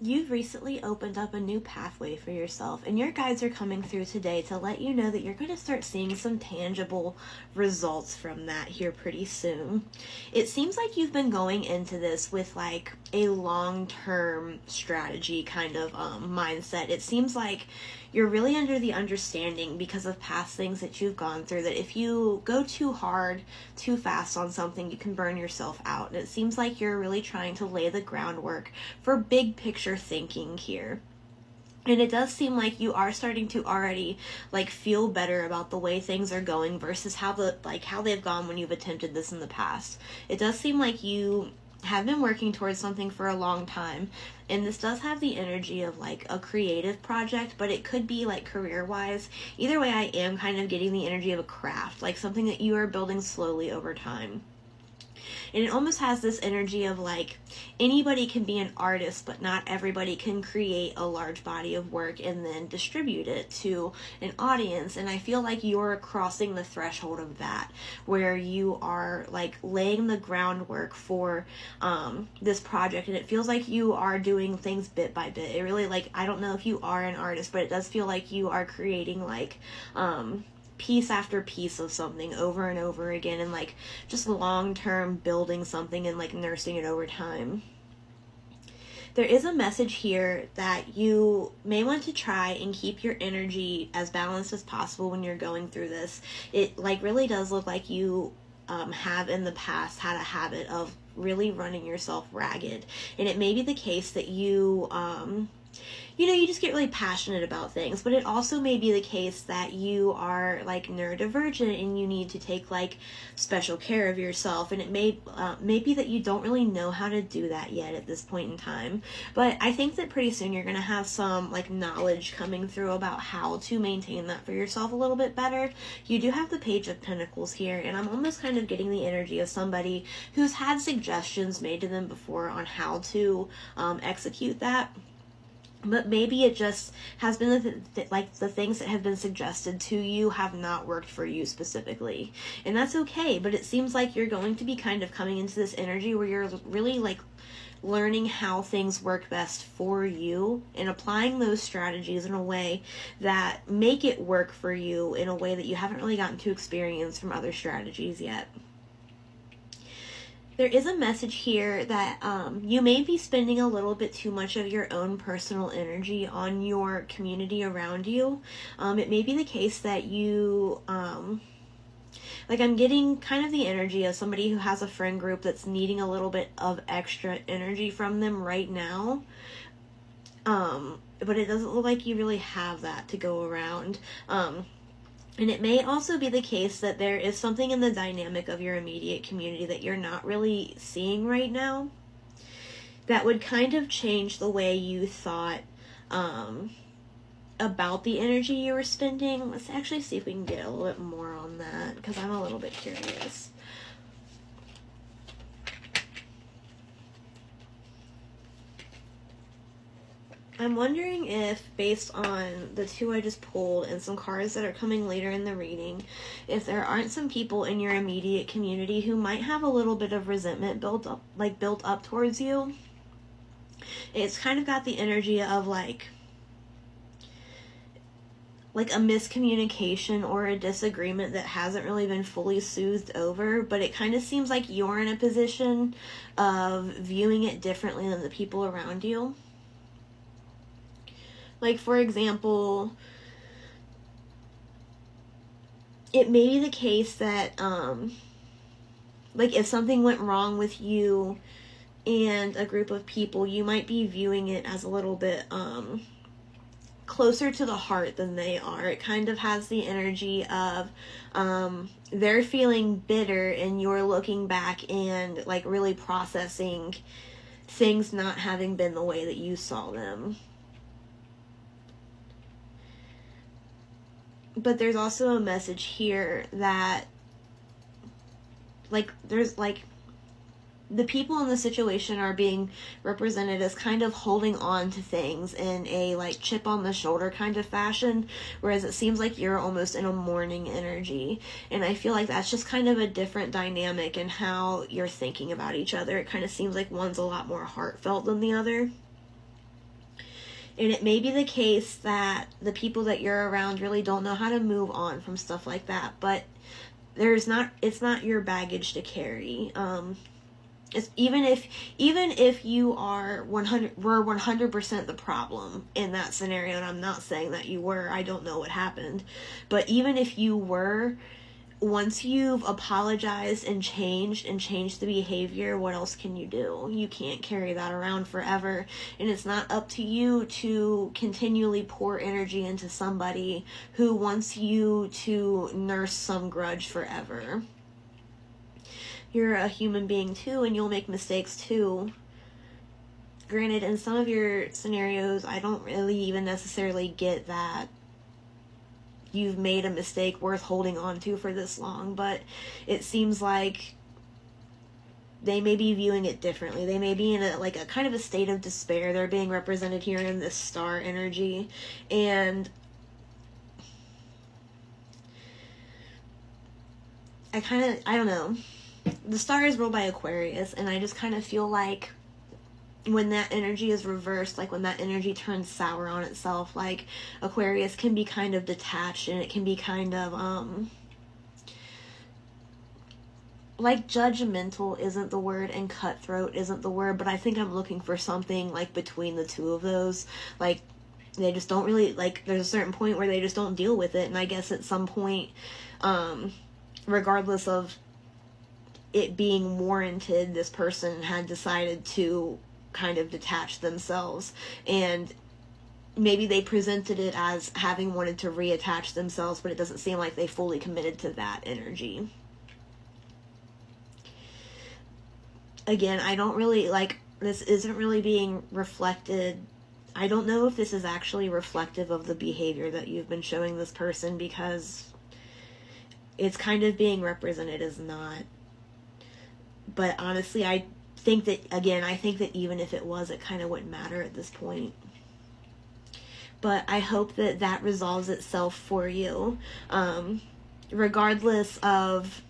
You've recently opened up a new pathway for yourself, and your guides are coming through today to let you know that you're going to start seeing some tangible results from that here pretty soon. It seems like you've been going into this with like a long-term strategy kind of mindset. It seems like you're really under the understanding, because of past things that you've gone through, that if you go too hard, too fast on something, you can burn yourself out. And it seems like you're really trying to lay the groundwork for big picture thinking here. And it does seem like you are starting to already like feel better about the way things are going versus how they've gone when you've attempted this in the past. It does seem like you have been working towards something for a long time, and this does have the energy of like a creative project, but it could be like career wise. Either way, I am kind of getting the energy of a craft, like something that you are building slowly over time. And it almost has this energy of like anybody can be an artist, but not everybody can create a large body of work and then distribute it to an audience. And I feel like you're crossing the threshold of that, where you are like laying the groundwork for this project, and it feels like you are doing things bit by bit. It really, like, I don't know if you are an artist, but it does feel like you are creating like piece after piece of something over and over again, and like just long-term building something and like nursing it over time. There is a message here that you may want to try and keep your energy as balanced as possible when you're going through this. It like really does look like you have in the past had a habit of really running yourself ragged, and it may be the case that you you just get really passionate about things, but it also may be the case that you are like neurodivergent and you need to take like special care of yourself, and it may be that you don't really know how to do that yet at this point in time. But I think that pretty soon you're going to have some like knowledge coming through about how to maintain that for yourself a little bit better. You do have the Page of Pentacles here, and I'm almost kind of getting the energy of somebody who's had suggestions made to them before on how to execute that. But maybe it just has been the things that have been suggested to you have not worked for you specifically. And that's okay, but it seems like you're going to be kind of coming into this energy where you're really like learning how things work best for you and applying those strategies in a way that make it work for you in a way that you haven't really gotten to experience from other strategies yet. There is a message here that you may be spending a little bit too much of your own personal energy on your community around you. It may be the case that you, like I'm getting kind of the energy of somebody who has a friend group that's needing a little bit of extra energy from them right now. But it doesn't look like you really have that to go around. And it may also be the case that there is something in the dynamic of your immediate community that you're not really seeing right now that would kind of change the way you thought about the energy you were spending. Let's actually see if we can get a little bit more on that, because I'm a little bit curious. I'm wondering if, based on the two I just pulled and some cards that are coming later in the reading, if there aren't some people in your immediate community who might have a little bit of resentment built up towards you. It's kind of got the energy of like a miscommunication or a disagreement that hasn't really been fully soothed over, but it kind of seems like you're in a position of viewing it differently than the people around you. Like, for example, it may be the case that, like, if something went wrong with you and a group of people, you might be viewing it as a little bit, closer to the heart than they are. It kind of has the energy of, they're feeling bitter and you're looking back and, like, really processing things not having been the way that you saw them. But there's also a message here that, like, there's, like, the people in the situation are being represented as kind of holding on to things in a, like, chip on the shoulder kind of fashion, whereas it seems like you're almost in a mourning energy. And I feel like that's just kind of a different dynamic in how you're thinking about each other. It kind of seems like one's a lot more heartfelt than the other. And it may be the case that the people that you're around really don't know how to move on from stuff like that, but it's not your baggage to carry. It's even if you were 100% the problem in that scenario, and I'm not saying that you were, I don't know what happened, but even if you were, once you've apologized and changed the behavior, what else can you do? You can't carry that around forever, and it's not up to you to continually pour energy into somebody who wants you to nurse some grudge forever. You're a human being too, and you'll make mistakes too. Granted, in some of your scenarios, I don't really even necessarily get that you've made a mistake worth holding on to for this long, but it seems like they may be viewing it differently. They may be in a kind of a state of despair. They're being represented here in this star energy, and I don't know. The star is ruled by Aquarius, and I just kind of feel like when that energy is reversed, like when that energy turns sour on itself, like Aquarius can be kind of detached, and it can be kind of like judgmental isn't the word and cutthroat isn't the word, but I think I'm looking for something like between the two of those. Like they just don't really, like, there's a certain point where they just don't deal with it, and I guess at some point, regardless of it being warranted, this person had decided to kind of detach themselves, and maybe they presented it as having wanted to reattach themselves, but it doesn't seem like they fully committed to that energy. Again, I don't really, like, this isn't really being reflected. I don't know if this is actually reflective of the behavior that you've been showing this person, because it's kind of being represented as not. But honestly, I think that even if it was, it kind of wouldn't matter at this point. But I hope that that resolves itself for you. Regardless of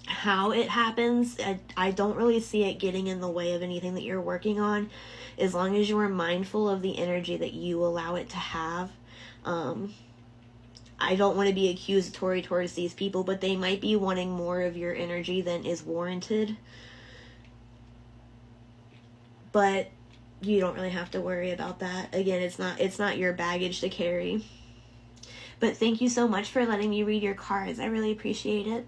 how it happens, I don't really see it getting in the way of anything that you're working on, as long as you are mindful of the energy that you allow it to have. I don't want to be accusatory towards these people, but they might be wanting more of your energy than is warranted. But you don't really have to worry about that. Again, it's not your baggage to carry. But thank you so much for letting me read your cards. I really appreciate it.